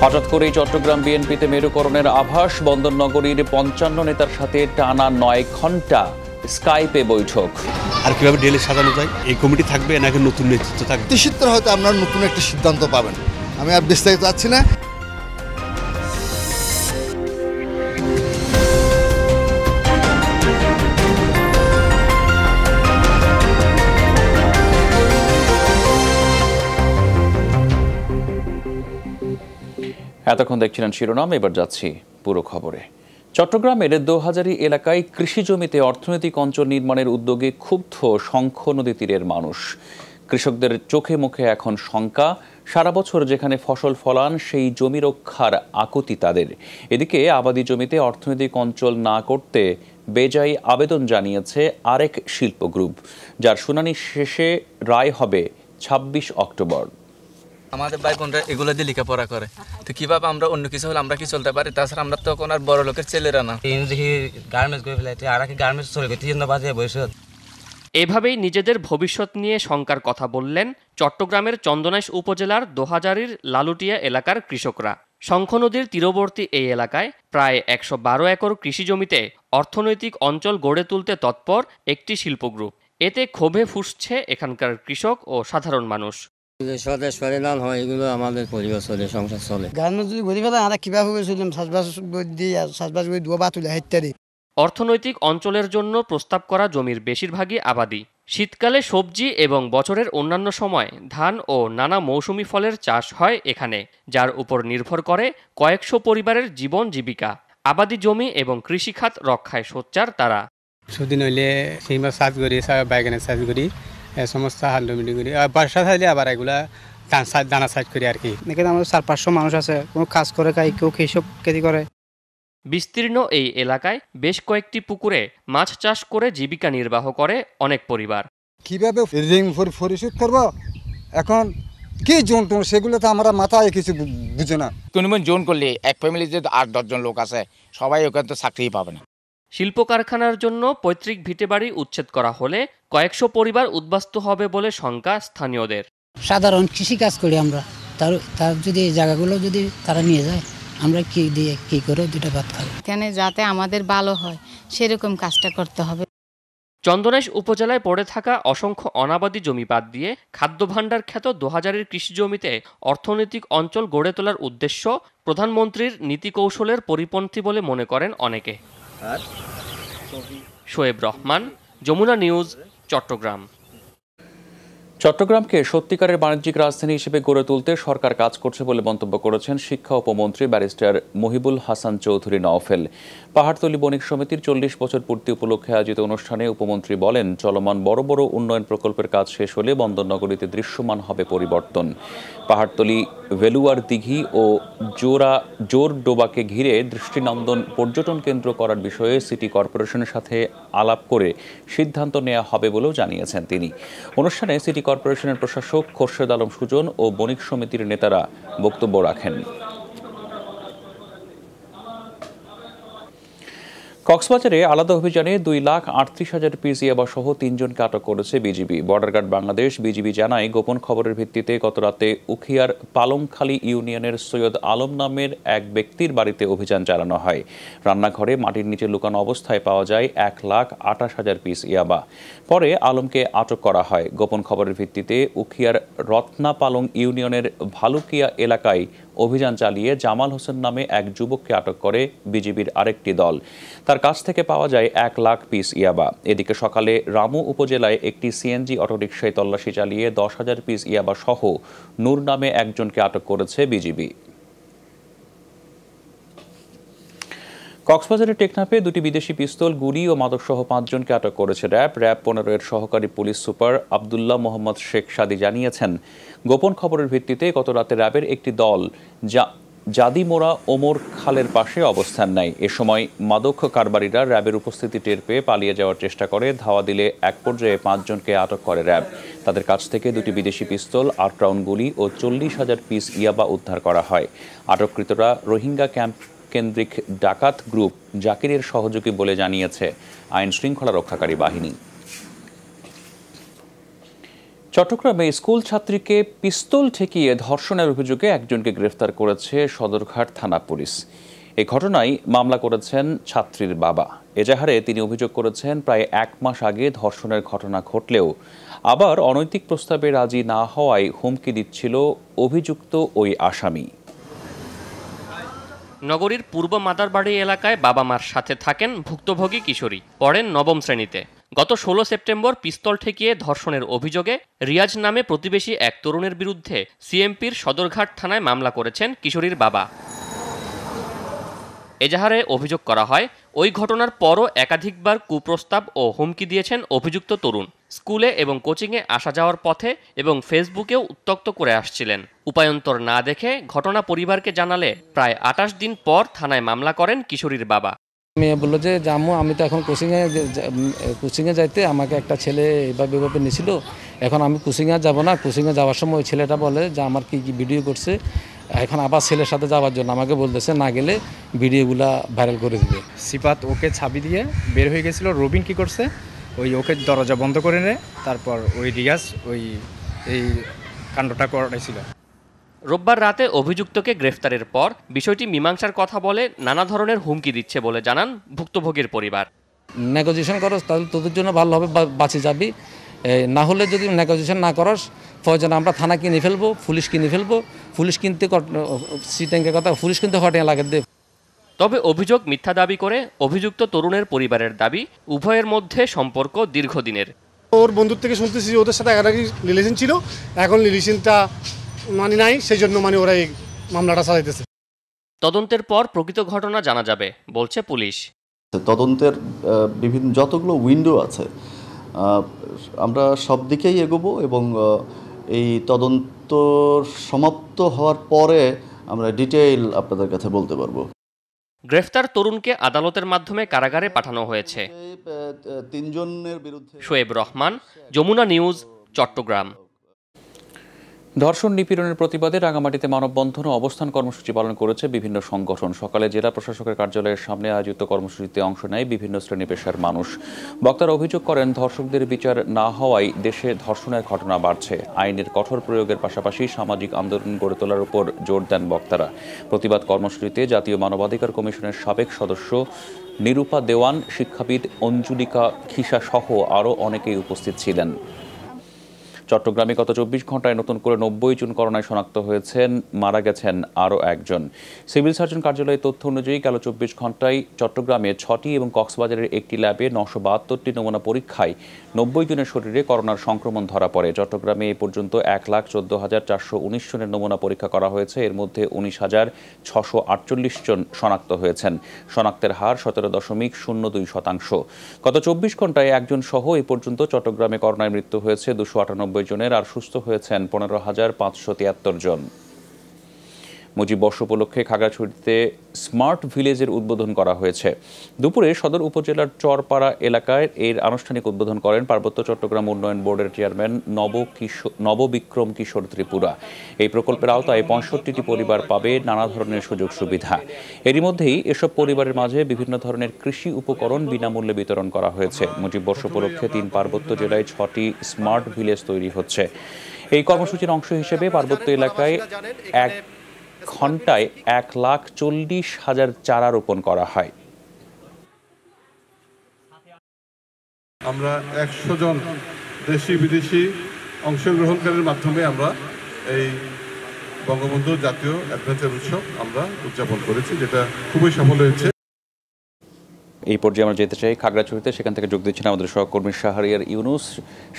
হঠাৎ করেই চট্টগ্রাম বিএনপিতে মেরুকরণের আভাস। বন্দরনগরীর ৫৫ নেতার সাথে টানা ৯ ঘণ্টা স্কাইপে বৈঠক। আর কিভাবে ডেলে সাজানো যায়, এই কমিটি থাকবে নাকি নতুন নেতৃত্ব থাকবে? নিশ্চিত হয়তো আপনারা নতুন একটা সিদ্ধান্ত পাবেন। আমি আর বিস্তারিত চাচ্ছি না। এতক্ষণ দেখছিলেন শিরোনাম, এবার যাচ্ছি পুরো খবরে। চট্টগ্রামের দোহাজারী এলাকায় কৃষি জমিতে অর্থনৈতিক অঞ্চল নির্মাণের উদ্যোগে ক্ষুব্ধ শঙ্খ নদী তীরের মানুষ। কৃষকদের চোখে মুখে এখন শঙ্কা। সারা বছর যেখানে ফসল ফলান সেই জমি রক্ষার আকুতি তাদের। এদিকে আবাদি জমিতে অর্থনৈতিক অঞ্চল না করতে বেজায় আবেদন জানিয়েছে আরেক শিল্প গ্রুপ, যার শুনানি শেষে রায় হবে ২৬ অক্টোবর। আমাদের ভাই বোনরা এগুলো দিয়ে লেখাপড়া করে, তো কিভাবে আমরা অন্য কিছু হলে আমরা কি চলতে পারি? তাছাড়া আমরা তো আর বড় লোকের ছেলেরা না। গার্মেন্টস করে ফেলে আর গার্মেন্টস চলে গেছে বাজে বসে। এভাবেই নিজেদের ভবিষ্যৎ নিয়ে শঙ্কার কথা বললেন চট্টগ্রামের চন্দনাইশ উপজেলার দোহাজারীর লালুটিয়া এলাকার কৃষকরা। শঙ্খ নদীর তীরবর্তী এই এলাকায় প্রায় ১১২ একর কৃষি জমিতে অর্থনৈতিক অঞ্চল গড়ে তুলতে তৎপর একটি শিল্প গ্রুপ। এতে ক্ষোভে ফুঁসছে এখানকার কৃষক ও সাধারণ মানুষ। স্বদেশ পরিধান হয়, এগুলো আমাদের পরিবার চলে, সংসার চলে। গার্মেন্টস যদি ঘুরে ফেলে আমরা কিভাবে চললাম? চাষবাস করে দুয়া বা তুলে ইত্যাদি। অর্থনৈতিক অঞ্চলের জন্য প্রস্তাব করা জমির বেশিরভাগই আবাদি। শীতকালে সবজি এবং বছরের অন্যান্য সময় ধান ও নানা মৌসুমি ফলের চাষ হয় এখানে, যার উপর নির্ভর করে কয়েকশো পরিবারের জীবন জীবিকা। আবাদি জমি এবং কৃষিখাত রক্ষায় সোচ্চার তারা। সুদিন হইলে সেই মাছ চাষ করি, বাইগানের চাষ করি, সমস্ত হাল মিটি করি। বর্ষা থাকলে আবার এগুলা দানা চাষ করি আর কি। এখানে আমাদের ৪-৫০০ মানুষ আছে, কোনো কাজ করে খাই, কেউ এইসব খেতি করে। বিস্তীর্ণ এই এলাকায় বেশ কয়েকটি পুকুরে মাছ চাষ করে জীবিকা নির্বাহ করে অনেক পরিবার। কিভাবে ঋণ পরিশোধ করব, এখন কি জোন টোন সেগুলো তো আমরা মাথায় কিছু বুঝে না। কোনো জোন করলে এক ফ্যামিলিতে ৮-১০ জন লোক আছে, সবাই ওখানে তো চাকরিই পাবে না। শিল্প কারখানার জন্য পৈতৃক ভিটেবাড়ি উচ্ছেদ করা হলে কয়েকশো পরিবার উদ্বাস্তু হবে বলে শঙ্কা স্থানীয়দের। সাধারণ কৃষি কাজ করি আমরা, তার যদি এই জায়গাগুলো যদি তারা নিয়ে যায়, আমরা কি দিয়ে কি করে দুটো ভাত খাবো? এখানে যাতে আমাদের ভালো হয় সেরকম কাজটা করতে হবে। চন্দনাইশ উপজেলায় পড়ে থাকা অসংখ্য অনাবাদি জমি বাদ দিয়ে খাদ্য ভাণ্ডার খ্যাত দোহাজারীর কৃষি জমিতে অর্থনৈতিক অঞ্চল গড়ে তোলার উদ্দেশ্য প্রধানমন্ত্রীর নীতি কৌশলের পরিপন্থী বলে মনে করেন অনেকে। শোয়েব রহমান, যমুনা নিউজ, চট্টগ্রাম। চট্টগ্রামকে সত্যিকারের বাণিজ্যিক রাজধানী হিসেবে গড়ে তুলতে সরকার কাজ করছে বলে মন্তব্য করেছেন শিক্ষা উপমন্ত্রী ব্যারিস্টার মহিবুল হাসান চৌধুরী নওফেল। পাহাড়তলী বণিক সমিতির ৪০ বছর পূর্তি উপলক্ষে আয়োজিত অনুষ্ঠানে উপমন্ত্রী বলেন, চলমান বড় বড় উন্নয়ন প্রকল্পের কাজ শেষ হলে বন্দরনগরীতে দৃশ্যমান হবে পরিবর্তন। পাহাড়তলী, ভেলুয়ার দিঘি ও জোরডোবাকে ঘিরে দৃষ্টিনন্দন পর্যটন কেন্দ্র করার বিষয়ে সিটি কর্পোরেশনের সাথে আলাপ করে সিদ্ধান্ত নেওয়া হবে বলেও জানিয়েছেন তিনি। অনুষ্ঠানে সিটি কর্পোরেশনের প্রশাসক খোরশেদ আলম সুজন ও বণিক সমিতির নেতারা বক্তব্য রাখেন। কক্সবাজারে আলাদা অভিযানে 2,38,000 পিস ইয়াবা সহ 3 জনকে আটক করেছে BGB. Border guard Bangladesh BGB জানায়, গোপন খবরের ভিত্তিতে গতরাতে উখিয়ার পালংখালী ইউনিয়নের সৈয়দ আলম নামের এক ব্যক্তির বাড়িতে অভিযান চালানো হয়। রান্নাঘরে মাটির নিচে লুকানো অবস্থায় পাওয়া যায় 1,28,000 পিস ইয়াবা। পরে আলমকে আটক করা হয়। গোপন খবরের ভিত্তিতে উখিয়ার রত্না পালং ইউনিয়নের ভালুকিয়া এলাকায় অভিযান চালিয়ে জামাল হোসেন নামে এক যুবককে আটক করে বিজিবির আরেকটি দল। তার কাছ থেকে পাওয়া যায় 1 লাখ পিস ইয়াবা। এদিকে সকালে রামু উপজেলায় একটি সিএনজি অটোরিকশায় তল্লাশি চালিয়ে 10,000 পিস ইয়াবা সহ নূর নামে একজনকে আটক করেছে বিজিবি। কক্সবাজারের টেকনাফে 2টি বিদেশি পিস্তল, গুলি ও মাদকসহ 5 জনকে আটক করেছে র্যাব 15-এর সহকারী পুলিশ সুপার আবদুল্লাহ মোহাম্মদ শেখ সাদি জানিয়েছেন, গোপন খবরের ভিত্তিতে গত রাতে র্যাবের একটি দল জাদিমোড়া ওমর খালের পাশে অবস্থান নেয়। এ সময় মাদক কারবারিরা র্যাবের উপস্থিতি টের পেয়ে পালিয়ে যাওয়ার চেষ্টা করে। ধাওয়া দিলে এক পর্যায়ে 5 জনকে আটক করে র্যাব। তাদের কাছ থেকে 2টি বিদেশি পিস্তল, 8 রাউন্ড গুলি ও 40,000 পিস ইয়াবা উদ্ধার করা হয়। আটককৃতরা রোহিঙ্গা ক্যাম্প কেন্দ্রিক ডাকাত গ্রুপ জাকিরের সহযোগী বলে জানিয়েছে আইন শৃঙ্খলা রক্ষাকারী বাহিনী। চট্টগ্রামে স্কুল ছাত্রীকে পিস্তল ঠেকিয়ে ধর্ষণের অভিযোগে একজনকে গ্রেফতার করেছে সদরঘাট থানা পুলিশ। এই ঘটনায় মামলা করেছেন ছাত্রীর বাবা। এজাহারে তিনি অভিযোগ করেছেন প্রায় 1 মাস আগে ধর্ষণের ঘটনা ঘটলেও আবার অনৈতিক প্রস্তাবে রাজি না হওয়ায় হুমকি দিচ্ছিল অভিযুক্ত ওই আসামি। নগরীর পূর্ব মাদারবাড়ি এলাকায় বাবা মার সাথে থাকেন ভুক্তভোগী কিশোরী, পড়েন 9ম শ্রেণীতে। গত 16 সেপ্টেম্বর পিস্তল ঠেকিয়ে ধর্ষণের অভিযোগে রিয়াজ নামে প্রতিবেশী এক তরুণের বিরুদ্ধে সিএমপির সদরঘাট থানায় মামলা করেছেন কিশোরীর বাবা। এজাহারে অভিযোগ করা হয়, ওই ঘটনার পরও একাধিকবার কুপ্রস্তাব ও হুমকি দিয়েছেন অভিযুক্ত তরুণ। স্কুলে এবং কোচিংয়ে আসা যাওয়ার পথে এবং ফেসবুকেও উত্ত্যক্ত করে আসছিলেন। উপায়ন্তর না দেখে ঘটনা পরিবারকে জানালে প্রায় 28 দিন পর থানায় মামলা করেন কিশোরীর বাবা। মেয়ে বললো যে আম্মু আমি তো এখন কোচিংয়ে যাইতে আমাকে একটা ছেলে এভাবে নিয়েছিল, এখন আমি কোচিংয়ে যাব না। কোচিংয়ে যাওয়ার সময় ছেলেটা বলে যে আমার কি ভিডিও করছে, এখন আবার ছেলের সাথে যাওয়ার জন্য আমাকে বলতেছে না গেলে ভিডিওগুলা ভাইরাল করে দিবে। সিফাত ওকে ছাবি দিয়ে বের হয়ে গেছিল। রবিন কি করছে, ওকে দরজা বন্ধ করে নেয়, তারপর ওই রিয়াজ এই কাণ্ডটা করেছিল। রোববার রাতে অভিযুক্তকে গ্রেফতারের পর বিষয়টি মীমাংসার কথা বলে নানা ধরনের হুমকি দিচ্ছে বলে জানান ভুক্তভোগীর পরিবার। নেগোজিয়েশন করস তাহলে তোদের জন্য ভালো হবে, বাঁচে যাবি, না হলে যদি নেগোজিয়েশন না করস প্রয়োজন আমরা থানা কিনে ফেলবো, পুলিশ কিনে ফেলবো। পুলিশ কিনতে সিটেঙ্কের কথা পুলিশ কিনতে হটিয়ে লাগে দেব। তবে অভিযোগ মিথ্যা দাবি করে অভিযুক্ত তরুণের পরিবারের দাবি উভয়ের মধ্যে সম্পর্ক দীর্ঘদিনের। ওর বন্ধুর থেকে শুনতেছি ওদের সাথে আগে রিলেশন ছিল, এখন রিলেশনটা নাই, সেই জন্য ওরা এই মামলাটা চালাইতেছে। তদন্তের পর প্রকৃত ঘটনা জানা যাবে বলছে পুলিশ। তদন্তের বিভিন্ন যতগুলো উইন্ডো আছে আমরা সব দিকেই এগোবো এবং এই তদন্ত সমাপ্ত হওয়ার পরে আমরা ডিটেইল আপনাদের কাছে বলতে পারবো। গ্রেফতার তরুণকে আদালতের মাধ্যমে কারাগারে পাঠানো হয়েছে। 3 জনের বিরুদ্ধে। শোয়েব রহমান, যমুনা নিউজ, চট্টগ্রাম। ধর্ষণ নিপীড়নের প্রতিবাদে রাঙামাটিতে মানববন্ধন ও অবস্থান কর্মসূচি পালন করেছে বিভিন্ন সংগঠন। সকালে জেলা প্রশাসকের কার্যালয়ের সামনে আয়োজিত কর্মসূচিতে অংশ নেয় বিভিন্ন শ্রেণী পেশার মানুষ। বক্তারা অভিযোগ করেন ধর্ষকদের বিচার না হওয়ায় দেশে ধর্ষণের ঘটনা বাড়ছে। আইনের কঠোর প্রয়োগের পাশাপাশি সামাজিক আন্দোলন গড়ে তোলার উপর জোর দেন বক্তারা। প্রতিবাদ কর্মসূচিতে জাতীয় মানবাধিকার কমিশনের সাবেক সদস্য নিরূপা দেওয়ান, শিক্ষাবিদ অঞ্জুলিকা খিসা সহ আরও অনেকেই উপস্থিত ছিলেন। চট্টগ্রামে গত 24 ঘন্টায় নতুন করে 90 জন করোনায় শনাক্ত হয়েছেন, মারা গেছেন আরও একজন। সিভিল সার্জন কার্যালয়ের তথ্য অনুযায়ী গেল 24 ঘন্টায় চট্টগ্রামে 6টি এবং কক্সবাজারের একটি ল্যাবে 972টি নমুনা পরীক্ষায় 90 জনের শরীরে করোনার সংক্রমণ ধরা পড়ে। চট্টগ্রামে এ পর্যন্ত 1,14,419 জনের নমুনা পরীক্ষা করা হয়েছে। এর মধ্যে 19,648 জন শনাক্ত হয়েছেন। শনাক্তের হার 17.02%। গত 24 ঘন্টায় একজন সহ এ পর্যন্ত চট্টগ্রামে করোনায় মৃত্যু হয়েছে 298 জনের, আর সুস্থ হয়েছেন 15,573 জন। মুজিব বর্ষ উপলক্ষে খাগড়াছড়িতে স্মার্ট ভিলেজের উদ্বোধন করা হয়েছে। দুপুরে সদর উপজেলার চরপাড়া এলাকায় এর আনুষ্ঠানিক উদ্বোধন করেন পার্বত্য চট্টগ্রাম উন্নয়ন বোর্ডের চেয়ারম্যান নববিক্রম কিশোর ত্রিপুরা। এই প্রকল্পের আওতায় 65টি পরিবার পাবে নানা ধরনের সুযোগ সুবিধা। এরই মধ্যেই এসব পরিবারের মাঝে বিভিন্ন ধরনের কৃষি উপকরণ বিনামূল্যে বিতরণ করা হয়েছে। মুজিব বর্ষ উপলক্ষে 3 পার্বত্য জেলায় 6টি স্মার্ট ভিলেজ তৈরি হচ্ছে। এই কর্মসূচির অংশ হিসেবে পার্বত্য এলাকায় এক ঘন্টায় 1,40,000 চারা রোপণ করা হয়। আমরা 100 জন দেশি বিদেশি অংশগ্রহণকারীর মাধ্যমে আমরা এই বঙ্গবন্ধু জাতীয় অ্যাডভেঞ্চার উৎসব আমরা উদযাপন করেছি, যেটা খুবই সফল হয়েছে। এই পর্যায়ে আমরা যেতে চাই খাগড়াছড়িতে, সেখান থেকে যোগ দিচ্ছেন আমাদের সহকর্মী শাহরিয়ার ইউনুস।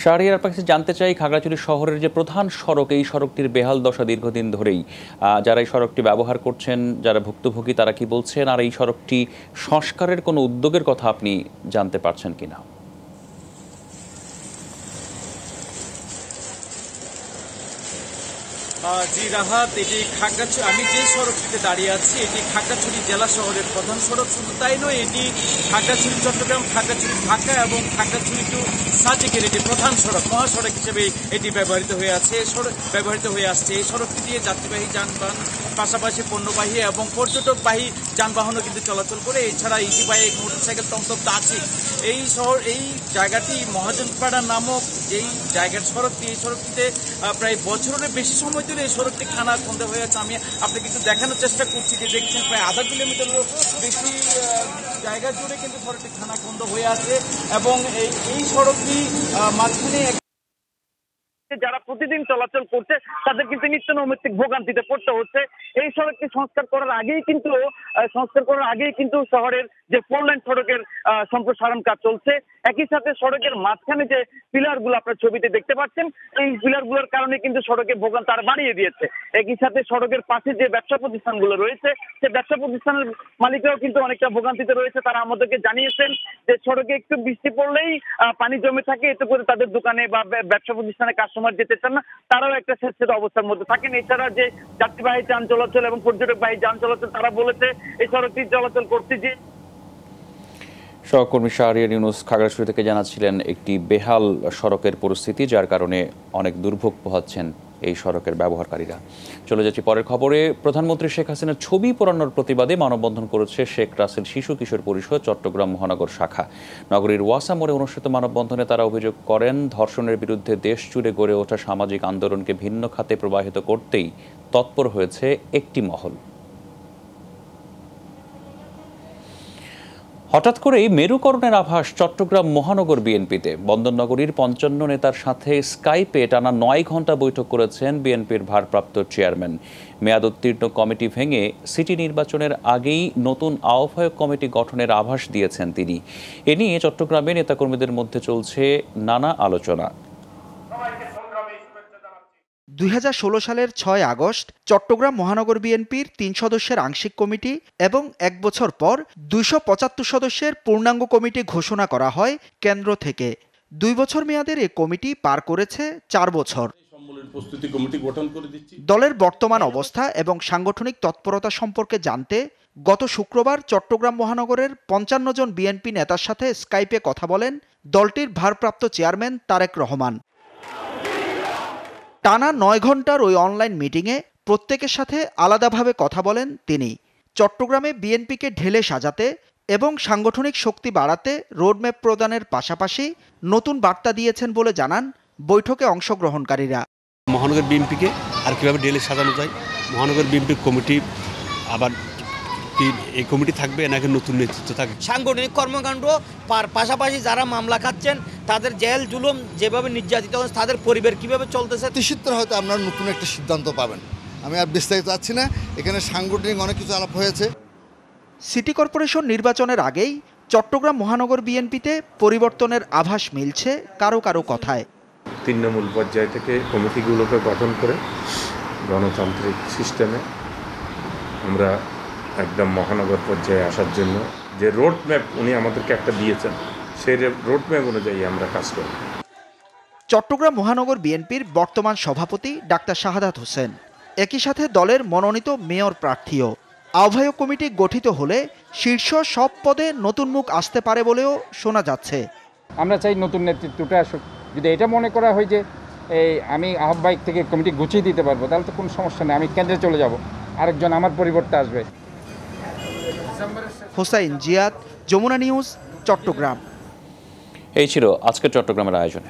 শাহরিয়ার কাছে জানতে চাই, খাগড়াছড়ি শহরের যে প্রধান সড়ক, এই সড়কটির বেহাল দশা দীর্ঘদিন ধরেই। যারা এই সড়কটি ব্যবহার করছেন, যারা ভুক্তভোগী, তারা কি বলছেন, আর এই সড়কটি সংস্কারের কোনো উদ্যোগের কথা আপনি জানতে পারছেন কিনা? জি রাহাত, এটি খাগড়াছড়ি, আমি যে সড়কটিতে দাঁড়িয়ে আছি এটি খাগড়াছড়ি জেলা শহরের প্রধান সড়ক। শুধু তাই নয়, এটি খাগড়াছড়ি চট্টগ্রাম, খাগড়াছড়ি ঢাকা এবং খাগড়াছড়ি টু সাজেকের এটি প্রধান সড়ক, মহাসড়ক হিসেবে এটি ব্যবহৃত হয়ে আসছে। এই সড়কটি দিয়ে যাত্রীবাহী যানবাহন পাশাপাশি পণ্যবাহী এবং পর্যটকবাহী যানবাহনও কিন্তু চলাচল করে। এছাড়া ইজি বাইক, মোটরসাইকেল তন্তব্য আছে। এই জায়গাটি মহাজনপাড়া নামক যেই জায়গার সড়কটি, এই সড়কটিতে প্রায় বছরের বেশি সময় ধরে এই সড়কটি খানাখন্দে হয়ে আছে। আমি আপনাকে কিন্তু দেখানোর চেষ্টা করছি যে দেখছেন প্রায় আধা কিলোমিটারেরও বেশি জায়গা জুড়ে কিন্তু সড়কটি খানাখন্দ হয়ে আছে এবং এই সড়কটি মাঝখানে যারা প্রতিদিন চলাচল করছে তাদের কিন্তু নিত্য নৈমিত্তিক ভোগান্তিতে পড়তে হচ্ছে। এই সড়কটি সংস্কার করার আগেই কিন্তু শহরের যে ফোর লেন সড়কের সম্প্রসারণ কাজ চলছে। একই সাথে সড়কের মাঝখানে যে পিলারগুলো আপনার ছবিতে দেখতে পাচ্ছেন, এই পিলারগুলোর কারণে কিন্তু সড়কে ভোগান্তি আরো বাড়িয়ে দিয়েছে। একই সাথে সড়কের পাশে যে ব্যবসা প্রতিষ্ঠানগুলো রয়েছে, সেই ব্যবসা প্রতিষ্ঠানের মালিকরাও কিন্তু অনেকটা ভোগান্তিতে রয়েছে। তারা আমাদেরকে জানিয়েছেন যে সড়কে একটু বৃষ্টি পড়লেই পানি জমে থাকে, এতে করে তাদের দোকানে বা ব্যবসা প্রতিষ্ঠানে কাস্টমার যেতে চান না, তারাও একটা স্বেচ্ছাসেবী অবস্থার মধ্যে থাকেন। এছাড়া যে যাত্রীবাহী যান চলাচল এবং পর্যটকবাহী যান চলাচল, তারা বলেছে এই সড়কটি চলাচল করতে যে সহকর্মী শাহরিয়ার ইউনুস খাগড়াছড়ি থেকে জানাচ্ছিলেন একটি বেহাল সড়কের পরিস্থিতি, যার কারণে অনেক দুর্ভোগ পোহাচ্ছেন এই সড়কের ব্যবহারকারীরা। চলে যাচ্ছি পরের খবরে। প্রধানমন্ত্রী শেখ হাসিনার ছবি পোড়ানোর প্রতিবাদে মানববন্ধন করেছে শেখ রাসেল শিশু কিশোর পরিষদ চট্টগ্রাম মহানগর শাখা। নগরীর ওয়াসা মোড়ে অনুষ্ঠিত মানববন্ধনে তারা অভিযোগ করেন, ধর্ষণের বিরুদ্ধে দেশ জুড়ে গড়ে ওঠা সামাজিক আন্দোলনকে ভিন্ন খাতে প্রবাহিত করতেই তৎপর হয়েছে একটি মহল। হঠাৎ করেই মেরুকরণের আভাস চট্টগ্রাম মহানগর বিএনপিতে। বন্দরনগরীর ৫৫ নেতার সাথে স্কাইপে টানা ৯ ঘণ্টা বৈঠক করেছেন বিএনপির ভারপ্রাপ্ত চেয়ারম্যান। মেয়াদ উত্তীর্ণ কমিটি ভেঙে সিটি নির্বাচনের আগেই নতুন আহ্বায়ক কমিটি গঠনের আভাস দিয়েছেন তিনি। এ নিয়ে চট্টগ্রামে নেতাকর্মীদের মধ্যে চলছে নানা আলোচনা। ২০১৬ সালের ৬ আগস্ট চট্টগ্রাম মহানগর বিএনপির ৩ সদস্যের আংশিক কমিটি এবং ১ বছর পর ২৭৫ সদস্যের পূর্ণাঙ্গ কমিটি ঘোষণা করা হয় কেন্দ্র থেকে। ২ বছর মেয়াদের এ কমিটি পার করেছে ৪ বছর। দলের বর্তমান অবস্থা এবং সাংগঠনিক তৎপরতা সম্পর্কে জানতে গত শুক্রবার চট্টগ্রাম মহানগরের ৫৫ জন বিএনপি নেতার সাথে স্কাইপে কথা বলেন দলটির ভারপ্রাপ্ত চেয়ারম্যান তারেক রহমান। টানা ৯ ঘণ্টার ওই অনলাইন মিটিংয়ে প্রত্যেকের সাথে আলাদাভাবে কথা বলেন তিনি। চট্টগ্রামে বিএনপিকে ঢেলে সাজাতে এবং সাংগঠনিক শক্তি বাড়াতে রোডম্যাপ প্রদানের পাশাপাশি নতুন বার্তা দিয়েছেন বলে জানান বৈঠকে অংশগ্রহণকারীরা। মহানগর বিএনপিকে আর কীভাবে ঢেলে সাজানো যায়, মহানগর বিএনপি কমিটি আবার এই কমিটি থাকবে নাকি নতুন নেতৃত্ব থাকবে, সাংগঠনিক কর্মকাণ্ড পাশাপাশি যারা মামলা খাচ্ছেন তাদের জেল জুলুম যেভাবে নির্যাতিত হচ্ছে, তাদের পরিবার কিভাবে চলতেছে, নিশ্চিতরা হয়তো আপনারা নতুন একটা সিদ্ধান্ত পাবেন। আমি আর বিস্তারিত আছি না, এখানে সাংগঠনিক অনেক কিছু আলাপ হয়েছে। সিটি কর্পোরেশন নির্বাচনের আগেই চট্টগ্রাম মহানগর বিএনপিতে পরিবর্তনের আভাস মিলছে কারো কারো কথায়। তৃণমূল পর্যায় থেকে কমিটিগুলোকে গঠন করে গণতান্ত্রিক সিস্টেমে আমরা একদম মহানগর পর্যায়ে আসার জন্য যে রোড ম্যাপ উনি আমাদেরকে একটা দিয়েছেন, সেই রোড ম্যাপ অনুযায়ী আমরা কাজ করি। চট্টগ্রাম মহানগর বিএনপির বর্তমান সভাপতি ডাক্তার শাহাদাত হোসেন, একই সাথে দলের মনোনীত মেয়র প্রার্থীও। আহ্বায়ক কমিটি গঠিত হলে শীর্ষ সব পদে নতুন মুখ আসতে পারে বলেও শোনা যাচ্ছে। আমরা চাই নতুন নেতৃত্বটা আসুক। যদি এটা মনে করা হয় যে আমি আহ্বায়ক থেকে কমিটি গুছিয়ে দিতে পারবো, তাহলে তো কোনো সমস্যা নেই, আমি কেন্দ্রে চলে যাব, আরেকজন আমার পরিবর্তে আসবে। হোসাইন জিয়াদ, যমুনা নিউজ, চট্টগ্রাম। এই ছিল আজকের চট্টগ্রামের আয়োজনে।